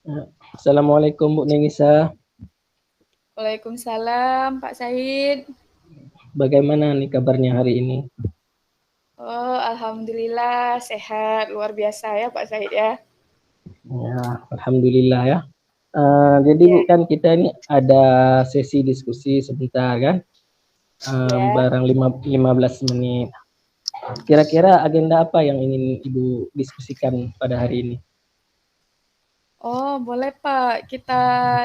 Assalamualaikum Bu Nenisa. Waalaikumsalam Pak Said. Bagaimana nih kabarnya hari ini? Oh, alhamdulillah sehat luar biasa ya Pak Said ya. Ya, alhamdulillah ya. Jadi Ya, Bu kan kita ini ada sesi diskusi sebentar kan, ya. barang 15 menit. Kira-kira agenda apa yang ingin Ibu diskusikan pada hari ini? Oh, boleh Pak. Kita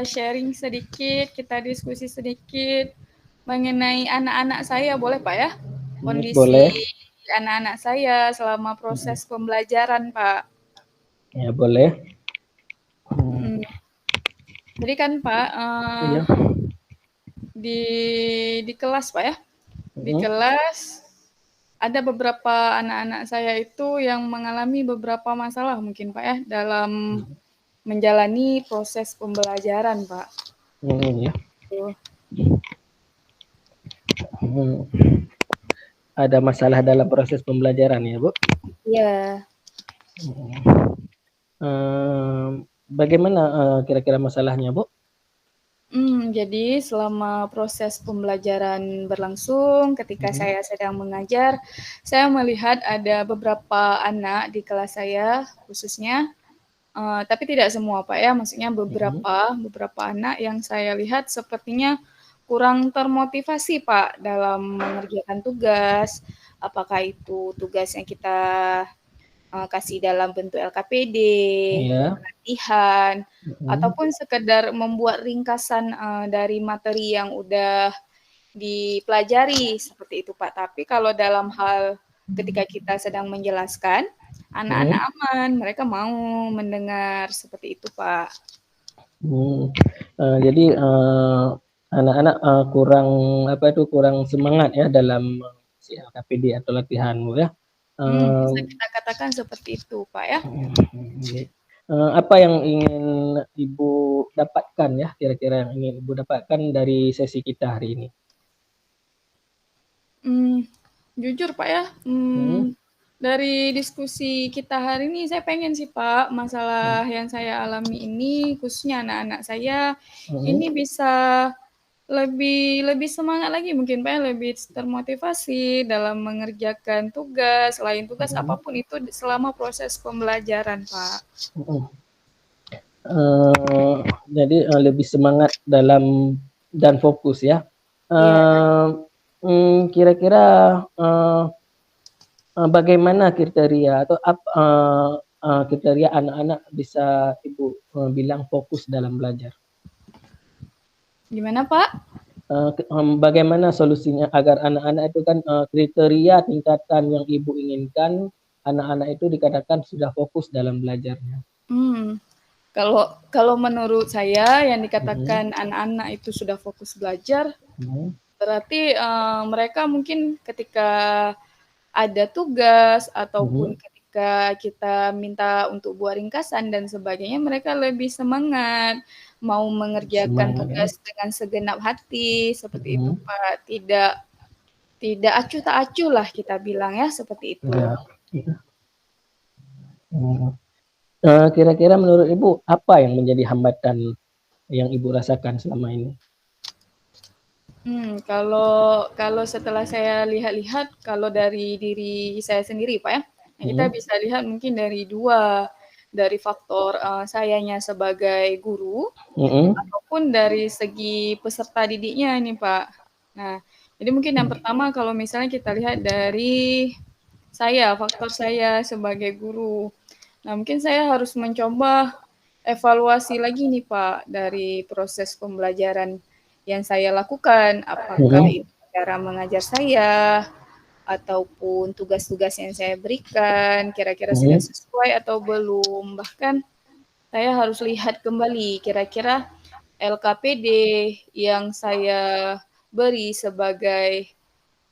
sharing sedikit, kita diskusi sedikit mengenai anak-anak saya, boleh Pak ya? Kondisi Boleh? anak-anak saya selama proses pembelajaran, Pak. Ya boleh. Mm. Jadi kan Pak, Iya. di di kelas Pak ya, di Hmm. kelas ada beberapa anak-anak saya itu yang mengalami beberapa masalah mungkin Pak ya dalam menjalani proses pembelajaran Pak. Ya. Tuh. Hmm. Ada masalah dalam proses pembelajaran ya Bu? Iya. Bagaimana kira-kira masalahnya Bu? Jadi selama proses pembelajaran berlangsung, ketika Hmm. saya sedang mengajar, saya melihat ada beberapa anak di kelas saya khususnya, tapi tidak semua Pak ya, maksudnya Hmm. beberapa anak yang saya lihat sepertinya kurang termotivasi Pak dalam mengerjakan tugas, apakah itu tugas yang kita kasih dalam bentuk LKPD, Ya. latihan, Hmm. ataupun sekedar membuat ringkasan dari materi yang udah dipelajari seperti itu Pak. Tapi kalau dalam hal ketika kita sedang menjelaskan, anak-anak Hmm. aman, mereka mau mendengar seperti itu Pak. Hmm. Jadi anak-anak kurang apa itu kurang semangat ya dalam si LKPD atau latihan Bu ya. Bisa Eh, kita katakan seperti itu Pak ya. Apa yang ingin Ibu dapatkan ya kira-kira yang ingin Ibu dapatkan dari sesi kita hari ini? Hmm, jujur Pak ya, Hmm. dari diskusi kita hari ini saya pengen sih Pak, masalah yang saya alami ini khususnya anak-anak saya ini Hmm. bisa lebih lebih semangat lagi mungkin Pak ya, lebih termotivasi dalam mengerjakan tugas, selain tugas Hmm. apapun itu selama proses pembelajaran Pak. Hmm. Eh, jadi lebih semangat dalam dan fokus ya. Iya. Eh, Kira-kira eh, bagaimana kriteria atau kriteria anak-anak bisa Ibu bilang fokus dalam belajar? Gimana Pak? Bagaimana solusinya agar anak-anak itu kan kriteria tingkatan yang Ibu inginkan anak-anak itu dikatakan sudah fokus dalam belajarnya. Hmm, kalau kalau menurut saya yang Mhm. dikatakan anak-anak itu sudah fokus belajar, Mhm. berarti mereka mungkin ketika ada tugas ataupun Mhm. ketika kita minta untuk buat ringkasan dan sebagainya, mereka lebih semangat mau mengerjakan Semangat ya. tugas dengan segenap hati seperti itu Mhm. Pak. Tidak tidak acuh tak acuh lah kita bilang ya seperti itu. Ya. Mhm. Kira-kira menurut Ibu apa yang menjadi hambatan yang Ibu rasakan selama ini? Kalau kalau setelah saya lihat-lihat, kalau dari diri saya sendiri, Pak, ya, nah kita Mhm. bisa lihat mungkin dari 2, dari faktor, sayanya sebagai guru, Mhm. ataupun dari segi peserta didiknya nih, Pak. Nah, jadi mungkin yang pertama kalau misalnya kita lihat dari saya, faktor saya sebagai guru. Nah, mungkin saya harus mencoba evaluasi lagi nih, Pak, dari proses pembelajaran yang saya lakukan. Apakah Mhm. itu cara mengajar saya, ataupun tugas-tugas yang saya berikan, kira-kira sudah Mhm. sesuai atau belum. Bahkan saya harus lihat kembali kira-kira LKPD yang saya beri sebagai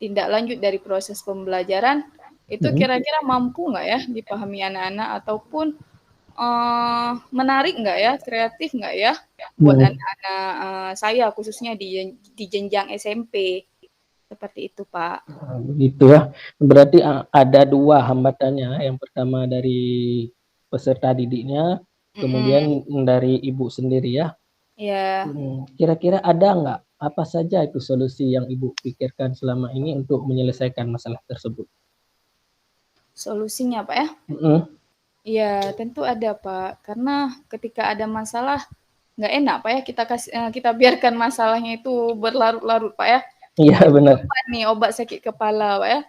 tindak lanjut dari proses pembelajaran, itu Mhm. kira-kira mampu nggak ya dipahami anak-anak ataupun menarik nggak ya, kreatif nggak ya buat Mhm. anak-anak saya khususnya di jenjang SMP seperti itu Pak. Begitu ya. Berarti ada dua hambatannya. Yang pertama dari peserta didiknya, kemudian dari Ibu sendiri ya. Iya. Kira-kira ada nggak, apa saja itu solusi yang Ibu pikirkan selama ini untuk menyelesaikan masalah tersebut? Solusinya, Pak, ya? Iya, tentu ada, Pak. Karena ketika ada masalah, nggak enak, Pak, ya, kita biarkan masalahnya itu berlarut-larut, Pak, ya. Iya, Kayak benar. obat nih, obat sakit kepala, Pak, ya.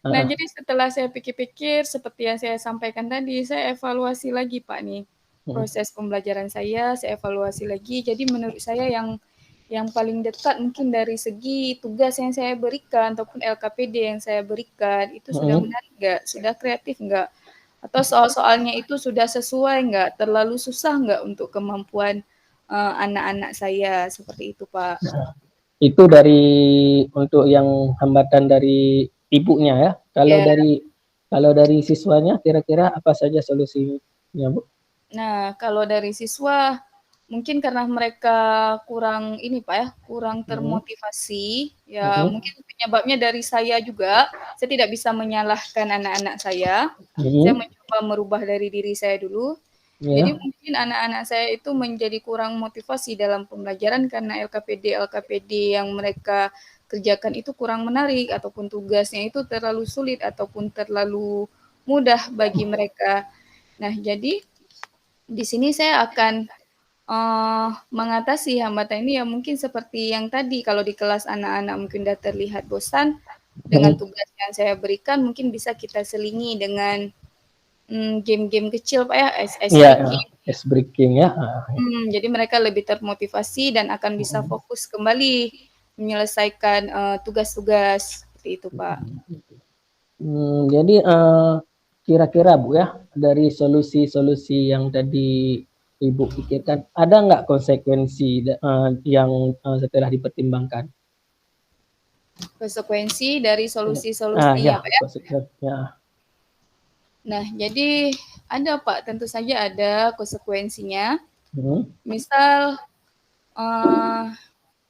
Nah, jadi setelah saya pikir-pikir, seperti yang saya sampaikan tadi, saya evaluasi lagi, Pak, nih. Proses pembelajaran saya evaluasi lagi. Jadi menurut saya yang paling dekat mungkin dari segi tugas yang saya berikan ataupun LKPD yang saya berikan, itu sudah menarik nggak? Sudah kreatif nggak? Atau soal-soalnya itu sudah sesuai nggak? Terlalu susah nggak untuk kemampuan anak-anak saya? Seperti itu, Pak. Itu untuk yang hambatan dari ibunya ya. Kalau dari siswanya kira-kira apa saja solusinya, Bu? Nah, kalau dari siswa mungkin karena mereka kurang ini, Pak, ya, kurang termotivasi, ya mungkin penyebabnya dari saya juga. Saya tidak bisa menyalahkan anak-anak saya. Saya mencoba merubah dari diri saya dulu. Jadi mungkin anak-anak saya itu menjadi kurang motivasi dalam pembelajaran karena LKPD yang mereka kerjakan itu kurang menarik ataupun tugasnya itu terlalu sulit ataupun terlalu mudah bagi mereka. Nah, jadi di sini saya akan mengatasi hambatan ini ya mungkin seperti yang tadi, kalau di kelas anak-anak mungkin sudah terlihat bosan dengan tugas yang saya berikan, mungkin bisa kita selingi dengan game-game kecil, Pak, ya, ice breaking ya. Jadi mereka lebih termotivasi dan akan bisa fokus kembali menyelesaikan tugas-tugas seperti itu, Pak. Jadi kira-kira Bu ya, dari solusi-solusi yang tadi Ibu pikirkan, ada nggak konsekuensi yang setelah dipertimbangkan? Konsekuensi dari solusi-solusinya, Pak, ya? Ya. Nah, jadi ada, Pak, tentu saja ada konsekuensinya. Misal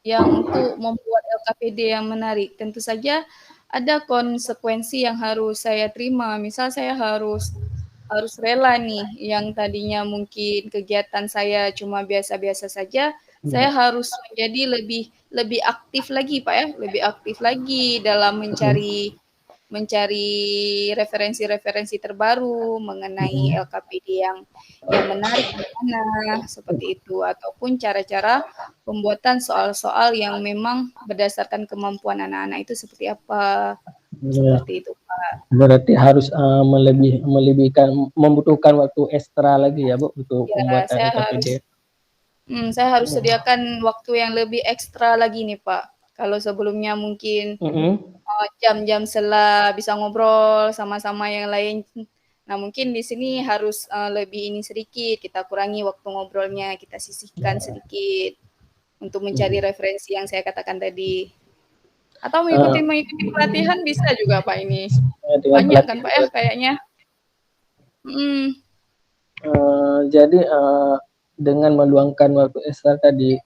yang untuk membuat LKPD yang menarik, tentu saja ada konsekuensi yang harus saya terima. Misal saya harus rela nih, yang tadinya mungkin kegiatan saya cuma biasa-biasa saja, saya harus menjadi lebih aktif lagi, Pak, ya, lebih aktif lagi dalam mencari referensi-referensi terbaru mengenai LKPD yang menarik gimana, seperti itu. Ataupun cara-cara pembuatan soal-soal yang memang berdasarkan kemampuan anak-anak itu seperti apa, seperti itu, Pak. Berarti harus membutuhkan waktu ekstra lagi ya, Bu, untuk pembuatan LKPD. Saya harus sediakan waktu yang lebih ekstra lagi nih, Pak. Kalau sebelumnya mungkin jam-jam sela bisa ngobrol sama-sama yang lain. Nah, mungkin di sini harus lebih ini sedikit, kita kurangi waktu ngobrolnya, kita sisihkan sedikit untuk mencari referensi yang saya katakan tadi. Atau mengikuti pelatihan bisa juga, Pak, ini. Banyak kan, Pak, ya, kayaknya. Jadi dengan meluangkan waktu ekstra tadi,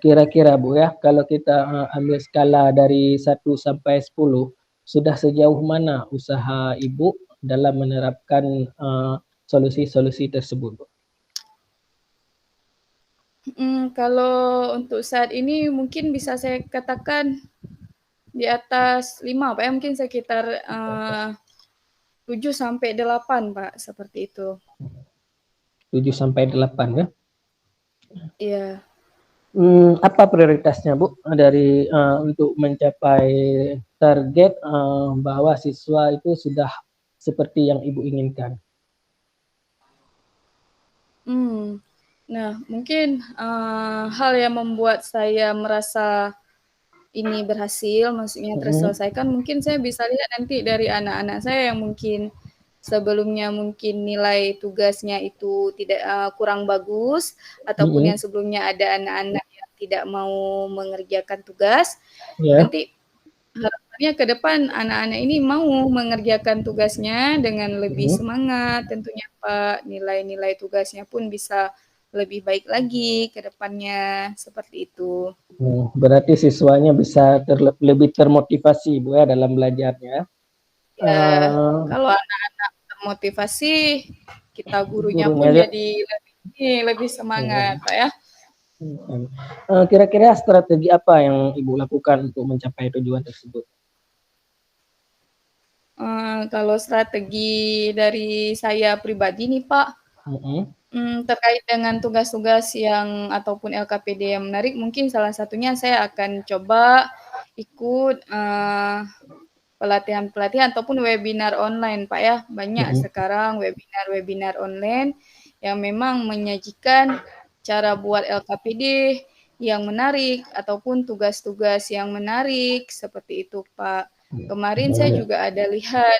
kira-kira Bu ya, kalau kita ambil skala dari 1 sampai 10, sudah sejauh mana usaha Ibu dalam menerapkan solusi-solusi tersebut, Bu? Kalau untuk saat ini mungkin bisa saya katakan di atas 5, Pak, ya, mungkin sekitar 7 sampai 8, Pak, seperti itu. 7 sampai 8 ya? Iya. Apa prioritasnya, Bu, untuk mencapai target bahwa siswa itu sudah seperti yang Ibu inginkan? Nah, mungkin hal yang membuat saya merasa ini berhasil, maksudnya terselesaikan, mungkin saya bisa lihat nanti dari anak-anak saya yang mungkin sebelumnya mungkin nilai tugasnya itu tidak kurang bagus, ataupun yang sebelumnya ada anak-anak yang tidak mau mengerjakan tugas. Nanti harapannya ke depan anak-anak ini mau mengerjakan tugasnya dengan lebih semangat tentunya, Pak. Nilai-nilai tugasnya pun bisa lebih baik lagi ke depannya, seperti itu. Berarti siswanya bisa lebih termotivasi, Bu, ya, dalam belajarnya. Ya, kalau anak-anak termotivasi, kita gurunya pun jadi lebih nih lebih semangat Pak ya. Kira-kira strategi apa yang Ibu lakukan untuk mencapai tujuan tersebut? Kalau strategi dari saya pribadi nih Pak, terkait dengan tugas-tugas yang ataupun LKPD yang menarik, mungkin salah satunya saya akan coba ikut pelatihan-pelatihan ataupun webinar online Pak ya. Banyak sekarang webinar-webinar online yang memang menyajikan cara buat LKPD yang menarik ataupun tugas-tugas yang menarik seperti itu Pak. Kemarin saya juga ada lihat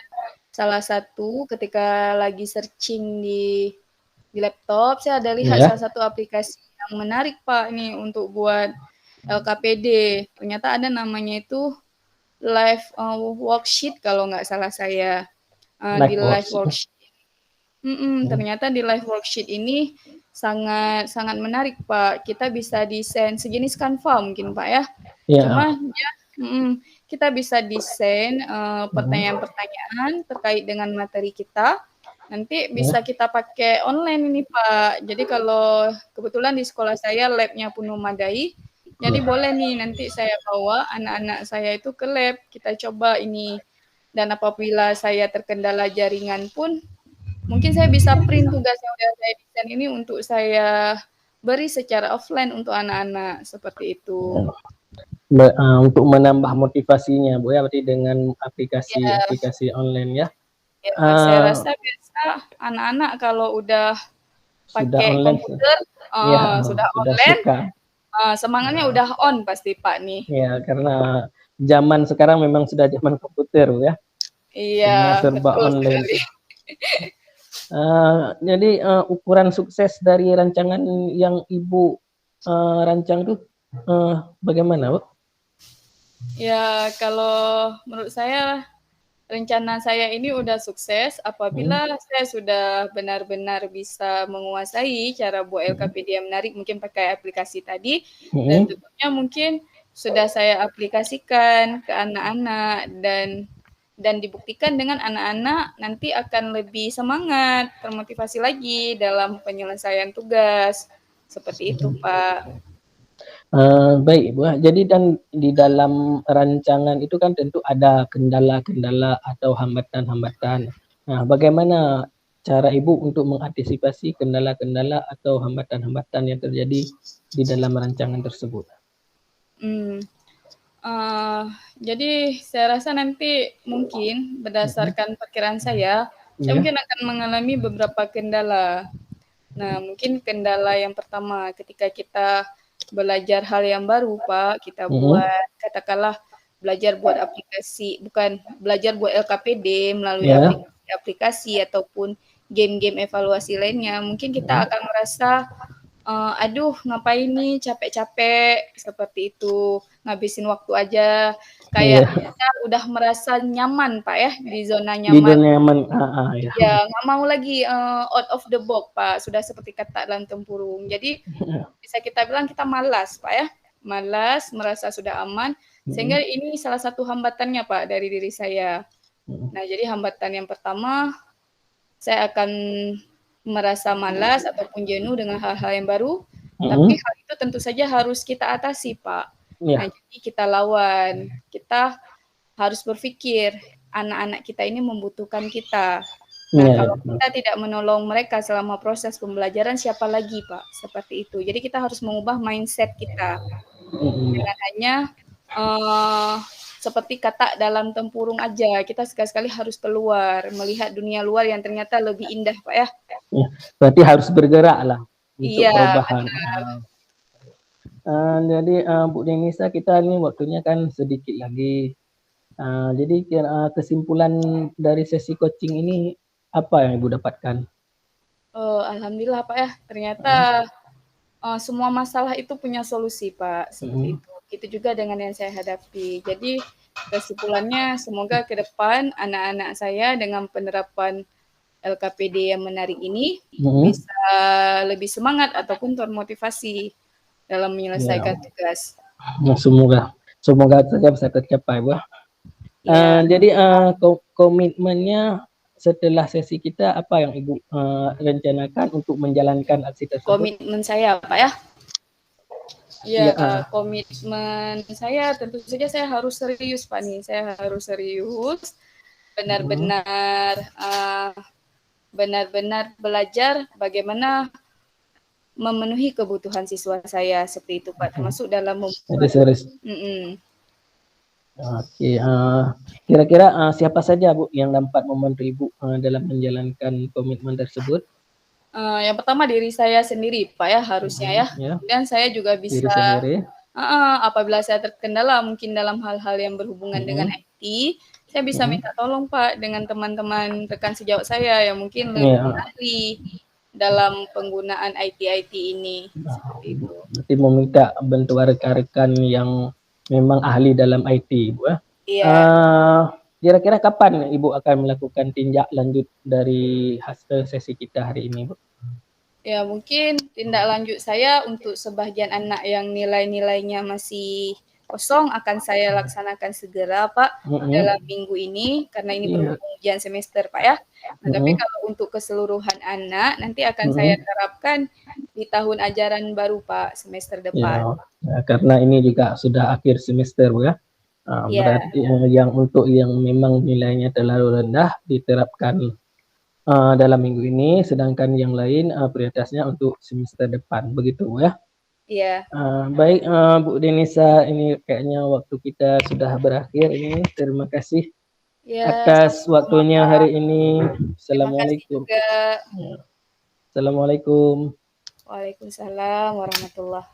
salah satu ketika lagi searching di laptop, saya ada lihat salah satu aplikasi yang menarik Pak ini untuk buat LKPD. Ternyata ada namanya itu live worksheet kalau nggak salah saya. Di live worksheet. Ternyata di live worksheet ini sangat sangat menarik Pak. Kita bisa desain sejenis Canva mungkin Pak ya. Cuma dia kita bisa desain pertanyaan-pertanyaan terkait dengan materi kita. Nanti bisa kita pakai online ini Pak. Jadi kalau kebetulan di sekolah saya labnya penuh memadai, jadi boleh nih nanti saya bawa anak-anak saya itu ke lab, kita coba ini. Dan apabila saya terkendala jaringan pun, mungkin saya bisa print tugas yang udah saya desain ini untuk saya beri secara offline untuk anak-anak, seperti itu. Untuk menambah motivasinya Bu ya, berarti dengan aplikasi online ya. Ya, saya rasa biasa anak-anak kalau udah pakai komputer, sudah online, semangatnya udah on pasti Pak nih. Ya, karena zaman sekarang memang sudah zaman komputer ya. Iya, serba betul online. sekali. Jadi ukuran sukses dari rancangan yang Ibu rancang itu bagaimana Bu? Ya, kalau menurut saya rencana saya ini udah sukses apabila saya sudah benar-benar bisa menguasai cara buat LKPD yang menarik, mungkin pakai aplikasi tadi, dan tentunya mungkin sudah saya aplikasikan ke anak-anak dan dibuktikan dengan anak-anak nanti akan lebih semangat, termotivasi lagi dalam penyelesaian tugas. Seperti itu, Pak. Baik Bu, jadi dan di dalam rancangan itu kan tentu ada kendala-kendala atau hambatan-hambatan. Nah, bagaimana cara Ibu untuk mengantisipasi kendala-kendala atau hambatan-hambatan yang terjadi di dalam rancangan tersebut? Jadi saya rasa nanti mungkin berdasarkan perkiraan saya mungkin akan mengalami beberapa kendala. Nah, mungkin kendala yang pertama ketika kita belajar hal yang baru, Pak, kita buat katakanlah belajar buat aplikasi, bukan belajar buat LKPD melalui aplikasi ataupun game-game evaluasi lainnya, mungkin kita akan merasa aduh ngapain nih capek-capek seperti itu, ngabisin waktu aja, kayak kita udah merasa nyaman Pak ya, di zona nyaman. Di zona nyaman, ya. Nggak mau lagi out of the box Pak, sudah seperti kata dalam tempurung. Jadi bisa kita bilang kita malas Pak ya, malas, merasa sudah aman, sehingga ini salah satu hambatannya Pak dari diri saya. Nah jadi hambatan yang pertama, saya akan merasa malas ataupun jenuh dengan hal-hal yang baru, tapi hal itu tentu saja harus kita atasi, Pak. Nah, jadi kita lawan. Kita harus berpikir, anak-anak kita ini membutuhkan kita. Nah, kalau kita tidak menolong mereka selama proses pembelajaran, siapa lagi, Pak? Seperti itu. Jadi kita harus mengubah mindset kita. Dengan hanya seperti kata dalam tempurung aja, kita sekali-sekali harus keluar, melihat dunia luar yang ternyata lebih indah, Pak ya. Berarti harus bergerak lah untuk perubahan. Jadi Bu Denisa, kita ini waktunya kan sedikit lagi. Jadi kesimpulan dari sesi coaching ini apa yang Ibu dapatkan? Alhamdulillah Pak ya, ternyata semua masalah itu punya solusi Pak, seperti itu. Itu juga dengan yang saya hadapi. Jadi kesimpulannya semoga ke depan anak-anak saya dengan penerapan LKPD yang menarik ini bisa lebih semangat ataupun termotivasi dalam menyelesaikan tugas. Semoga saja bisa tercapai, Bu. Jadi komitmennya setelah sesi kita apa yang Ibu rencanakan untuk menjalankan aksi tersebut? Komitmen saya Pak ya. Ya, Ya, komitmen saya tentu saja saya harus serius Pak nih. Saya harus serius, benar-benar benar-benar belajar bagaimana memenuhi kebutuhan siswa saya seperti itu Pak, termasuk dalam jadi membuat. serius. Oke, kira-kira siapa saja Bu yang dapat membantu Ibu dalam menjalankan komitmen tersebut? Yang pertama diri saya sendiri Pak ya harusnya ya. Ya, Dan saya juga diri bisa sendiri. apabila saya terkendala mungkin dalam hal-hal yang berhubungan dengan IT, saya bisa minta tolong Pak dengan teman-teman rekan sejawat saya yang mungkin lebih ahli dalam penggunaan IT ini. Seperti itu. Berarti meminta bantuan rekan-rekan yang memang ahli dalam IT, Bu. Iya. Kira-kira kapan Ibu akan melakukan tindak lanjut dari hasil sesi kita hari ini, Bu? Ya, mungkin tindak lanjut saya untuk sebagian anak yang nilai-nilainya masih kosong akan saya laksanakan segera, Pak, dalam minggu ini, karena ini berhubung ujian semester, Pak ya. Nah, tapi kalau untuk keseluruhan anak, nanti akan saya terapkan di tahun ajaran baru, Pak, semester depan. Ya, karena ini juga sudah akhir semester, Bu ya. Berarti yang untuk yang memang nilainya terlalu rendah diterapkan dalam minggu ini, sedangkan yang lain prioritasnya untuk semester depan, begitu Bu ya? Iya. Baik Bu Denisa, ini kayaknya waktu kita sudah berakhir ini. Terima kasih atas waktunya hari ini. Assalamualaikum. Terima kasih juga. Assalamualaikum. Waalaikumsalam warahmatullahi